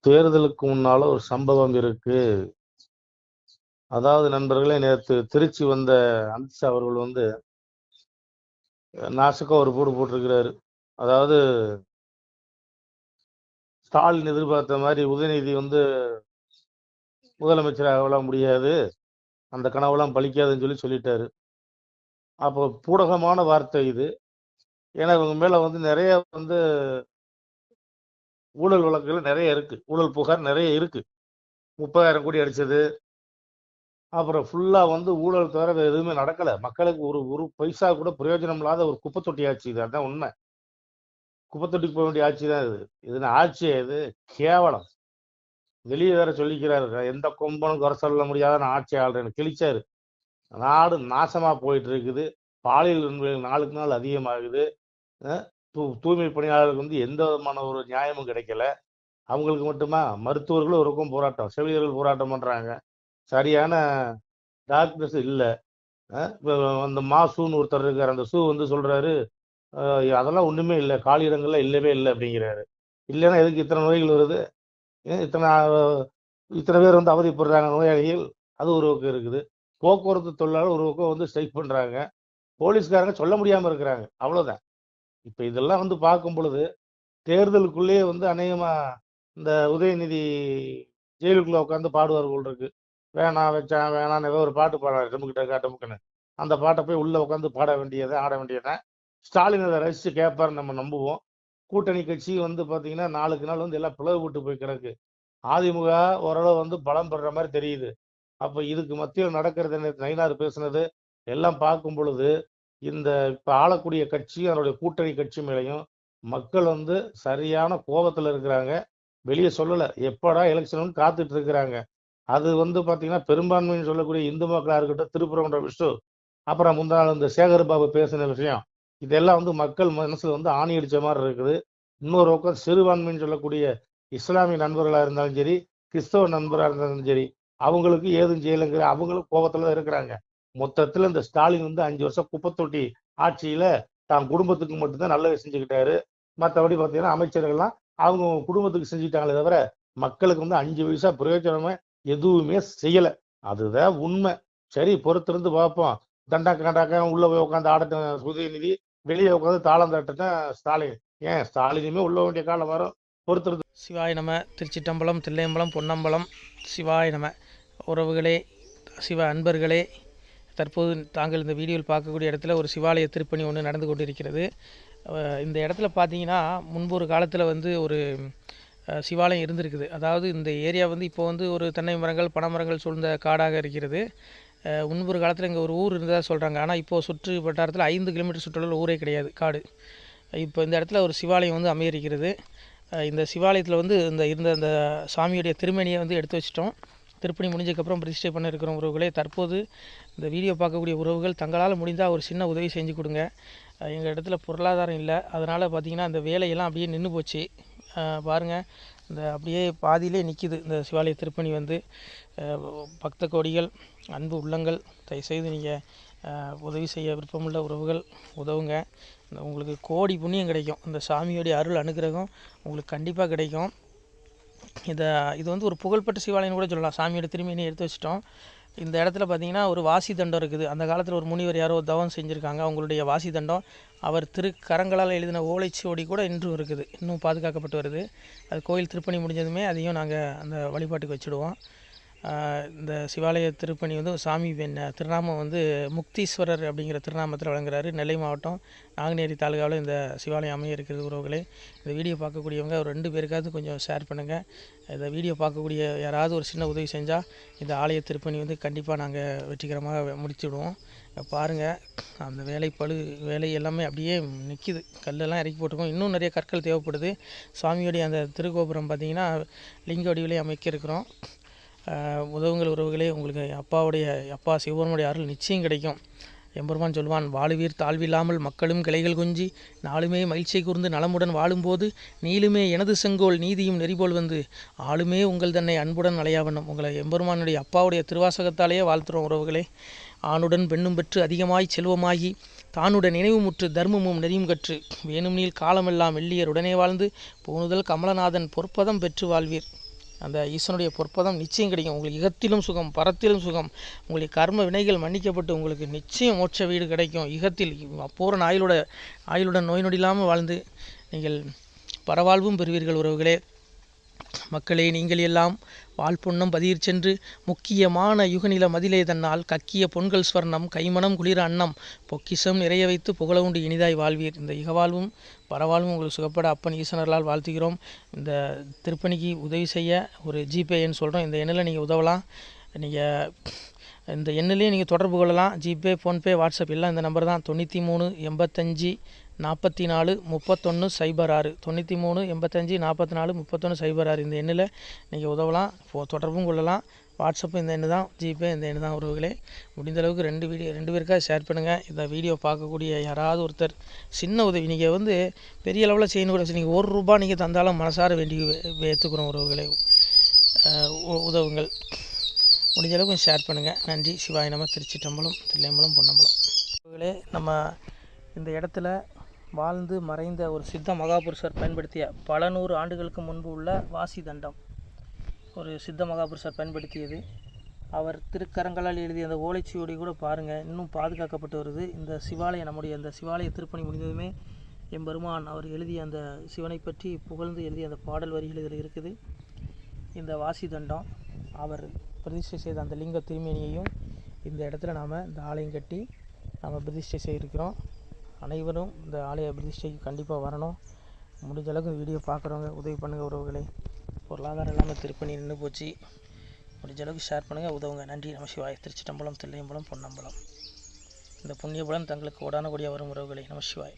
தேர்தலுக்கு முன்னால ஒரு சம்பவம் இருக்கு. அதாவது நண்பர்களே, நேத்து திருச்சி வந்த அமித்ஷா அவர்கள் வந்து நாசூக்கா ஒரு போடு போட்டிருக்கிறாரு. அதாவது ஸ்டாலின் எதிர்பார்த்த மாரி உதயநிதி வந்து முதலமைச்சர் ஆகலாம் முடியாது. அந்த கனவெல்லாம் பலிக்காதுன்னு சொல்லிட்டாரு. அப்போ பூடகமான வார்த்தை இது. ஏன்னா, இவங்க மேல வந்து நெறைய வந்து ஊழல் வழக்குகள் நெறைய இருக்கு. ஊழல் புகார் நெறைய இருக்கு. 30,000 கோடி அடிச்சது. அப்புறம் ஃபுல்லா வந்து ஊழல் தவிர வேற எதுவுமே நடக்கல. மக்களுக்கு ஒரு ஒரு பைசா கூட பிரயோஜனம் இல்லாத ஒரு குப்பை தொட்டி ஆட்சி இது. அதான் உண்மை. குப்பை தொட்டிக்கு போக வேண்டிய ஆட்சி தான் இது. இது என்ன ஆட்சியா இது? கேவலம். வெளிய வேற சொல்லிக்கிறாரு. எந்த கொம்பனும் குறை சொல்ல முடியாத நான் ஆட்சி ஆள்றேன்னு கிழிச்சாரு. நாடு நாசமா போயிட்டு இருக்குது. பாலியல் வன்முறைகள் நாளுக்கு நாள் அதிகமாகுது. அ தூய்மை பணியாளர்களுக்கு வந்து எந்த விதமான ஒரு நியாயமும் கிடைக்கல. அவங்களுக்கு மட்டுமா? மருத்துவர்களும் ஒரு பக்கம் போராட்டம். செவிலியர்கள் போராட்டம் பண்றாங்க. சரியான டாக்டர்ஸ் இல்ல. இப்ப அந்த மாசுன்னு ஒருத்தர் இருக்காரு. அந்த வந்து சொல்றாரு, "அ அதெல்லாம் ஒண்ணுமே இல்ல. காலி இடங்கள்லாம் இல்லவே இல்ல" அப்படிங்கிறாரு. இல்லன்னா எதுக்கு இத்தன நோய்கள் வருது? ஏன் இத்தன பேர் வந்து அவதிப்படுறாங்க நோயாளிகள்? அது ஒரு பக்கம் இருக்குது. போக்குவரத்து தொழிலாளர் ஒரு பக்கம் வந்து ஸ்ட்ரைக் பண்றாங்க. போலீஸ்காரங்க சொல்ல முடியாம இருக்கிறாங்க. அவ்வளோதான். இப்ப இதெல்லாம் வந்து பார்க்கும் பொழுது, தேர்தலுக்குள்ளேயே வந்து அநேகமா இந்த உதயநிதி ஜெயிலுக்குள்ள உட்கார்ந்து பாடுவார் போல இருக்கு. வேணாம் வச்சான் வேணான்னு ஏதோ ஒரு பாட்டு பாடுவாரு டமுக்கு டக்கா டமுக்குன்னு. அந்த பாட்ட போய் உள்ள உட்கார்ந்து பாட வேண்டியது, ஆட வேண்டியதுதான். ஸ்டாலின் அத ரசிச்சு கேட்பாருன்னு நம்ம நம்புவோம். கூட்டணி கட்சி வந்து பார்த்தீங்கன்னா, நாளுக்கு நாள் வந்து எல்லாம் பிளவுபட்டு போய் கிடக்கு. அதிமுக ஓரளவு வந்து பலம் பெறுற மாரி தெரியுது. அப்ப இதுக்கு மத்தியில நடக்கிறது என்ன? நயினார் பேசுனது எல்லாம் பார்க்கும் பொழுது, இந்த இப்ப ஆளக்கூடிய கட்சி, அதனுடைய கூட்டணி கட்சி மேலயும் மக்கள் வந்து சரியான கோவத்துல இருக்கிறாங்க. வெளிய சொல்லல. எப்படா எலக்ஷன்னு காத்துட்டு இருக்கிறாங்க. அது வந்து பார்த்தீங்கன்னா, பெரும்பான்மைன்னு சொல்லக்கூடிய இந்து மக்களா இருக்கட்டும், திருப்பரங்குன்ற விஷ்ணு, அப்புறம் முந்தா நாள் இந்த சேகர் பாபு பேசின விஷயம். இதெல்லாம் வந்து மக்கள் மனசுல வந்து ஆணி அடிச்ச மாரி இருக்குது. இன்னொரு பக்கம் சிறுபான்மைன்னு சொல்லக்கூடிய இஸ்லாமிய நண்பர்களா இருந்தாலும் சரி, கிறிஸ்தவ நண்பரா இருந்தாலும் சரி, அவங்களுக்கு ஏதும் செய்யலைங்கிற அவங்களும் கோவத்துல தான் இருக்கிறாங்க. மொத்தத்துல இந்த ஸ்டாலின் வந்து 5 வருஷம் குப்பை தொட்டி ஆட்சியில தான் குடும்பத்துக்கு மட்டும் தான் நல்லது செஞ்சுக்கிட்டாரு. மத்தபடி பார்த்தீங்கன்னா, அமைச்சர்கள்லாம் அவங்க குடும்பத்துக்கு செஞ்சுட்டாங்களே தவிர, மக்களுக்கு வந்து 5 பைசா பிரயோஜனமே எதுவுமே செய்யல. அதுதான் உண்மை. சரி பொறுத்திருந்து பார்ப்போம். தண்டாக்க கண்டாக்க உள்ள போய் உட்கார்ந்து ஆடட்டும் உதயநிதி. வெளிய உட்கார்ந்து தாளம் தட்டட்டும் ஸ்டாலின். ஏன் ஸ்டாலினுமே உள்ள வேண்டிய காலம் வரும். பொறுத்திருந்து. சிவாய நம. திருச்சிட்டம்பலம், தில்லையம்பலம், பொன்னம்பலம். சிவாய நம. உறவுகளே, சிவ அன்பர்களே, தற்போது தாங்கள் இந்த வீடியோவில் பார்க்கக்கூடிய இடத்துல ஒரு சிவாலய திருப்பணி ஒன்று நடந்து கொண்டிருக்கிறது. இந்த இடத்துல பார்த்தீங்கன்னா, முன்பு ஒரு காலத்தில் வந்து ஒரு சிவாலயம் இருந்திருக்குது. அதாவது இந்த ஏரியா வந்து இப்போ வந்து ஒரு தென்னை மரங்கள், பனைமரங்கள் சூழ்ந்த காடாக இருக்கிறது. முன்பொரு காலத்தில் இங்கே ஒரு ஊர் இருந்ததாக சொல்கிறாங்க. ஆனால் இப்போது சுற்று வட்டாரத்தில் 5 கிலோமீட்டர் சுற்றுலாவில் ஊரே கிடையாது, காடு. இப்போ இந்த இடத்துல ஒரு சிவாலயம் வந்து அமையிருக்கிறது. இந்த சிவாலயத்தில் வந்து இருந்த அந்த சாமியுடைய திருமேனியை வந்து எடுத்து வச்சிட்டோம். திருப்பணி முடிஞ்சதுக்கப்புறம் பிரதிஷ்டை பண்ண இருக்கிற உறவுகளே, தற்போது இந்த வீடியோ பார்க்கக்கூடிய உறவுகள் தங்களால் முடிந்தால் ஒரு சின்ன உதவி செஞ்சு கொடுங்க. எங்கள் இடத்துல பொருளாதாரம் இல்லை. அதனால் பார்த்திங்கன்னா அந்த வேலையெல்லாம் அப்படியே நின்று போச்சு. பாருங்கள், இந்த அப்படியே பாதியிலே நிற்கிது இந்த சிவாலய திருப்பணி வந்து. பக்த கோடிகள், அன்பு உள்ளங்கள், தயவுசெய்து நீங்கள் உதவி செய்ய விருப்பமுள்ள உறவுகள் உதவுங்க. உங்களுக்கு கோடி புண்ணியம் கிடைக்கும். இந்த சாமியோடைய அருள் அனுகிரகம் உங்களுக்கு கண்டிப்பாக கிடைக்கும். இது வந்து ஒரு புகழ்பெற்ற சிவாலயம் கூட சொல்லலாம். சாமியோட திருமேனியை எடுத்து வச்சிட்டோம். இந்த இடத்துல பார்த்திங்கன்னா ஒரு வாசி தண்டம் இருக்குது. அந்த காலத்தில் ஒரு முனிவர் யாரோ தவம் செஞ்சுருக்காங்க. அவங்களுடைய வாசி தண்டம் அவர் திருக்கரங்களால் எழுதின ஓலைச்சுவடி கூட இன்றும் இருக்குது. இன்னும் பாதுகாக்கப்பட்டு வருது. அது கோயில் திருப்பணி முடிஞ்சதுமே அதையும் நாங்கள் அந்த வழிபாட்டுக்கு வச்சுடுவோம். இந்த சிவாலய திருப்பணி வந்து சாமி திருநாமம் வந்து முக்தீஸ்வரர் அப்படிங்கிற திருநாமத்தில் வழங்குறாரு. நெல்லை மாவட்டம் நாங்குநேரி தாலுகாவில் இந்த சிவாலயம் அமைய இருக்கிறது உறவுகளே. இந்த வீடியோ பார்க்கக்கூடியவங்க ஒரு 2 பேருக்காவது கொஞ்சம் ஷேர் பண்ணுங்கள். இந்த வீடியோ பார்க்கக்கூடிய யாராவது ஒரு சின்ன உதவி செஞ்சால் இந்த ஆலய திருப்பணி வந்து கண்டிப்பாக நாங்கள் வெற்றிகரமாக முடிச்சுடுவோம். பாருங்கள், அந்த வேலை எல்லாமே அப்படியே நிற்கிது. கல்லெல்லாம் இறக்கி போட்டிருக்கோம். இன்னும் நிறைய கற்கள் தேவைப்படுது. சுவாமியோடைய அந்த திருக்கோபுரம் பார்த்திங்கன்னா லிங்க வடிவிலே அமைக்க இருக்கிறோம். உதவுங்கள் உறவுகளே. உங்களுக்கு அப்பா சிவபெருமானுடைய அருள் நிச்சயம் கிடைக்கும். எம்பெருமான் சொல்வான், வாழுவீர் தாழ்வில்லாமல் மக்களும் கிளைகள் கொஞ்சி நாளுமே மகிழ்ச்சியை கூர்ந்து நலமுடன் வாழும்போது நீளுமே எனது செங்கோல் நீதியும் நெறிபோல் வந்து ஆளுமே உங்கள் தன்னை அன்புடன் அலையாவண்ணம். உங்களை எம்பெருமானுடைய அப்பாவுடைய திருவாசகத்தாலேயே வாழ்த்துறோம் உறவுகளே. ஆணுடன் பெண்ணும் பெற்று அதிகமாய் செல்வமாகி தானுடன் நினைவுமுற்று தர்மமும் நெறியும் கற்று வேணும் நீள் காலமெல்லாம் வெள்ளியர் உடனே வாழ்ந்து போனுதல் கமலநாதன் பொற்பதம் பெற்று வாழ்வீர். அந்த ஈசனுடைய பொற்பதம் நிச்சயம் கிடைக்கும். உங்களுக்கு இகத்திலும் சுகம், பரத்திலும் சுகம். உங்களுடைய கர்ம வினைகள் மன்னிக்கப்பட்டு உங்களுக்கு நிச்சயம் மோட்ச வீடு கிடைக்கும். இகத்தில் பூரண ஆயுளுடன் நோய் நொடி இல்லாமல் வாழ்ந்து நீங்கள் பரவாழ்வும் பெறுவீர்கள். உறவுகளே, மக்களே, நீங்கள் எல்லாம் வாழ்பொன்னம் பதியிற் சென்று முக்கியமான யுகநில மதிலே தன்னால் கக்கிய பொன்கள் ஸ்வர்ணம் கைமணம் குளிர அன்னம் பொக்கிஷம் நிறைய வைத்து புகழ உண்டு இனிதாய் வாழ்வீர். இந்த இகவாழ்வும் பரவாழ்வும் உங்களுக்கு சுகப்பட அப்பன் ஈசனர்களால் வாழ்த்துகிறோம். இந்த திருப்பணிக்கு உதவி செய்ய ஒரு ஜிபே எண் சொல்கிறோம். இந்த எண்ணில் நீங்கள் உதவலாம். நீங்கள் இந்த எண்ணிலே நீங்கள் தொடர்பு கொள்ளலாம். ஜிபே, ஃபோன்பே, வாட்ஸ்அப் எல்லாம் இந்த நம்பர் தான். 93 85 44 31 06 93 85 44 31 06 இந்த எண்ணில் நீங்கள் உதவலாம். தொடர்பும் கொள்ளலாம். வாட்ஸ்அப்பும் இந்த எண்ணு தான், ஜிபே இந்த எண்ணு தான். உறவுகளே, முடிந்த அளவுக்கு ரெண்டு பேருக்காக ஷேர் பண்ணுங்கள். இந்த வீடியோ பார்க்கக்கூடிய யாராவது ஒருத்தர் சின்ன உதவி, நீங்கள் பெரிய அளவில் செய்யணும் கூட, நீங்கள் ₹1 நீங்கள் தந்தாலும் மனசார வேண்டி ஏற்றுக்கிறோம். உறவுகளே, உதவுங்கள். முடிஞ்ச அளவுக்கு ஷேர் பண்ணுங்கள். நன்றி. சிவாய நம. திருச்சிற்றம்பலம், தில்லையம்பலம், பொன்னம்பலம். உறவுகளே, நம்ம இந்த இடத்துல வாழ்ந்து மறைந்த ஒரு சித்த மகாபுருஷர் பயன்படுத்திய பல 100 ஆண்டுகளுக்கு முன்பு உள்ள வாசி தண்டம் ஒரு சித்த மகாபுருஷர் பயன்படுத்தியது. அவர் திருக்கரங்களால் எழுதிய அந்த ஓலைச்சுவடி கூட பாருங்கள், இன்னும் பாதுகாக்கப்பட்டு வருது. இந்த சிவாலயம், நம்முடைய அந்த சிவாலய திருப்பணி முடிந்ததுமே எம்பெருமான் அவர் எழுதிய அந்த சிவனை பற்றி புகழ்ந்து எழுதிய அந்த பாடல் வரிகள் இதில் இருக்குது. இந்த வாசி தண்டம் அவர் பிரதிஷ்டை செய்த அந்த லிங்க திருமேனியையும் இந்த இடத்துல நாம் இந்த ஆலயம் கட்டி நாம் பிரதிஷ்டை செய்திருக்கிறோம். அனைவரும் இந்த ஆலய பிரதிஷ்டைக்கு கண்டிப்பாக வரணும். முடிஞ்ச அளவுக்கு வீடியோ பார்க்குறவங்க உதவி பண்ணுங்கள். உறவுகளே, பொருளாதாரம் இல்லாமல் திருப்பணி நின்று போச்சு. முடிஞ்ச அளவுக்கு ஷேர் பண்ணுங்கள், உதவுங்க. நன்றி. நம சிவாய. திருச்சிற்றம்பலம், தில்லையம்பலம், பொன்னம்பலம். இந்த புண்ணிய பலன் தங்களுக்கு உடானபடியாக வரும். உறவுகளே, நம சிவாய.